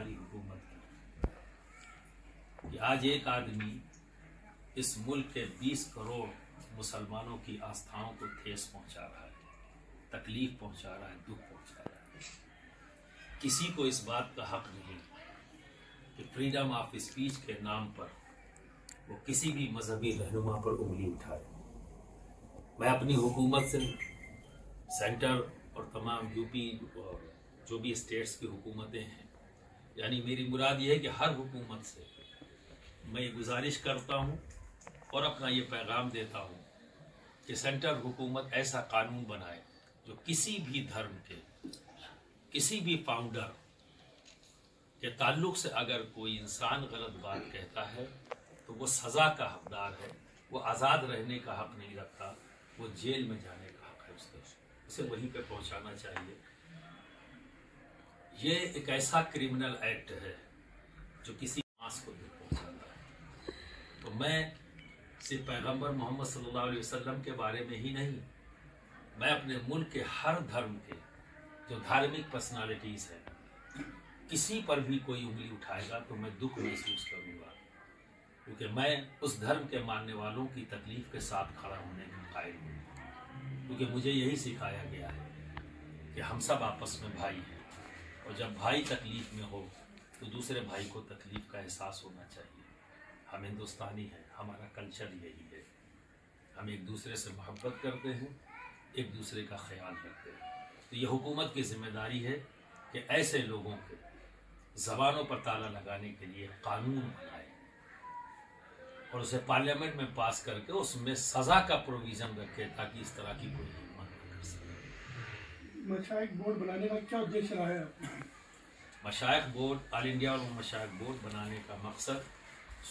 ہماری حکومت کی کہ آج ایک آدمی اس ملک کے 20 کروڑ مسلمانوں کی آستھاؤں کو ٹھیس پہنچا رہا ہے، تکلیف پہنچا رہا ہے، دکھ پہنچا رہا ہے۔ کسی کو اس بات کا حق نہیں کہ فریڈم آف اسپیچ کے نام پر وہ کسی بھی مذہبی رہنما پر انگلی اٹھائے۔ میں اپنی حکومت سے، سینٹر اور تمام یو پی اور جو بھی اسٹیٹس کی حکومتیں ہیں، یعنی میری مراد یہ ہے کہ ہر حکومت سے میں یہ گزارش کرتا ہوں اور اپنا یہ پیغام دیتا ہوں کہ سینٹر حکومت ایسا قانون بنائے جو کسی بھی دھرم کے کسی بھی فاؤنڈر کے تعلق سے اگر کوئی انسان غلط بات کہتا ہے تو وہ سزا کا حقدار ہے، وہ آزاد رہنے کا حق نہیں رکھتا، وہ جیل میں جانے کا حق ہے اسے وہیں پہ پہنچانا چاہیے۔ یہ ایک ایسا کرمنل ایکٹ ہے جو کسی ماس کو دل پہنچاتا ہے۔ تو میں صرف پیغمبر محمد صلی اللہ علیہ وسلم کے بارے میں ہی نہیں، میں اپنے ملک کے ہر دھرم کے جو دھارمک پرسنالٹیز ہیں، کسی پر بھی کوئی انگلی اٹھائے گا تو میں دکھ محسوس کروں گا، کیونکہ میں اس دھرم کے ماننے والوں کی تکلیف کے ساتھ کھڑا ہونے کا قائل ہوں، کیونکہ مجھے یہی سکھایا گیا ہے کہ ہم سب آپس میں بھائی ہیں، اور جب بھائی تکلیف میں ہو تو دوسرے بھائی کو تکلیف کا احساس ہونا چاہیے۔ ہم ہندوستانی ہیں، ہمارا کلچر یہی ہے، ہم ایک دوسرے سے محبت کرتے ہیں، ایک دوسرے کا خیال رکھتے ہیں۔ تو یہ حکومت کی ذمہ داری ہے کہ ایسے لوگوں کے زبانوں پر تالا لگانے کے لیے قانون بنائے اور اسے پارلیمنٹ میں پاس کر کے اس میں سزا کا پروویژن رکھے تاکہ اس طرح کی کوئی ہمت نہ کر سکے۔ مشائخ بورڈ بنانے کا کیا ادیش رہا ہے؟ مشائخ بورڈ، آل انڈیا اور مشائخ بورڈ بنانے کا مقصد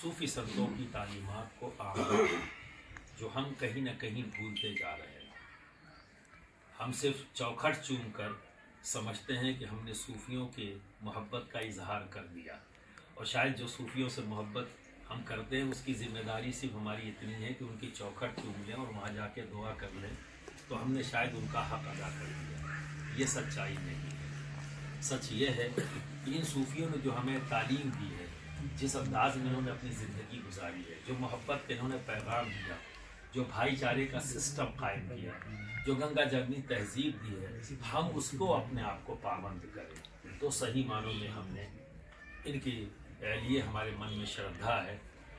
صوفی سنتوں کی تعلیمات کو عام کرنا، جو ہم کہیں نہ کہیں بھولتے جا رہے ہیں۔ ہم صرف چوکھٹ چوم کر سمجھتے ہیں کہ ہم نے صوفیوں کے محبت کا اظہار کر دیا، اور شاید جو صوفیوں سے محبت ہم کرتے ہیں اس کی ذمہ داری صرف ہماری اتنی ہے کہ ان کی چوکھٹ چوم لیں اور وہاں جا کے دعا کر لیں تو ہم نے شاید ان کا حق ادا کر دیا۔ یہ سچائی نہیں ہے۔ سچ یہ ہے کہ ان صوفیوں نے جو ہمیں تعلیم دی ہے، جس انداز میں انہوں نے اپنی زندگی گزاری ہے، جو محبت کا انہوں نے پیغام دیا، جو بھائی چارے کا سسٹم قائم کیا، جو گنگا جمنی تہذیب دی ہے، ہم اس کو اپنے آپ کو پابند کریں تو صحیح معنوں میں ہم نے ان کے لیے ہمارے من میں شردھا ہے،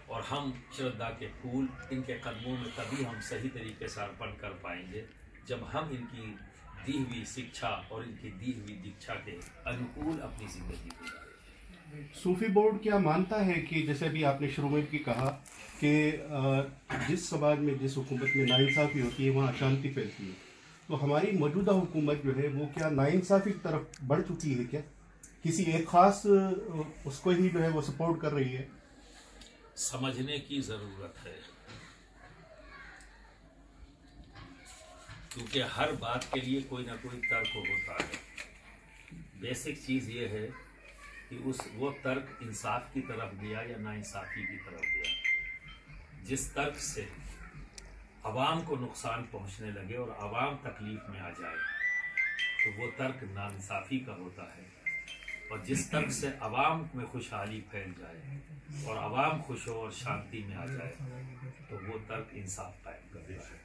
اور ہم شردھا کے پھول ان کے قدموں میں تبھی ہم صحیح طریقے سے ارپن کر پائیں گے جب ہم ان کی دی ہوئی شکچھا اور ان کی دی ہوئی دیکشا کے انوکول اپنی زندگی گزاریں۔ صوفی بورڈ کیا مانتا ہے کہ جیسے ابھی آپ نے شروع میں بھی کہا کہ جس سماج میں، جس حکومت میں ناانصافی ہوتی ہے وہاں اشانتی پھیلتی ہے، تو ہماری موجودہ حکومت جو ہے وہ کیا ناانصافی کی طرف بڑھ چکی ہے؟ کیا کسی ایک خاص اس کو ہی جو ہے وہ سپورٹ کر رہی ہے؟ سمجھنے کی ضرورت ہے، کیونکہ ہر بات کے لیے کوئی نہ کوئی ترک ہوتا ہے۔ بیسک چیز یہ ہے کہ وہ ترک انصاف کی طرف گیا یا ناانصافی کی طرف گیا۔ جس ترک سے عوام کو نقصان پہنچنے لگے اور عوام تکلیف میں آ جائے تو وہ ترک ناانصافی کا ہوتا ہے، اور جس ترک سے عوام میں خوشحالی پھیل جائے اور عوام خوش ہو اور شانتی میں آ جائے تو وہ ترک انصاف قائم کرتا ہے۔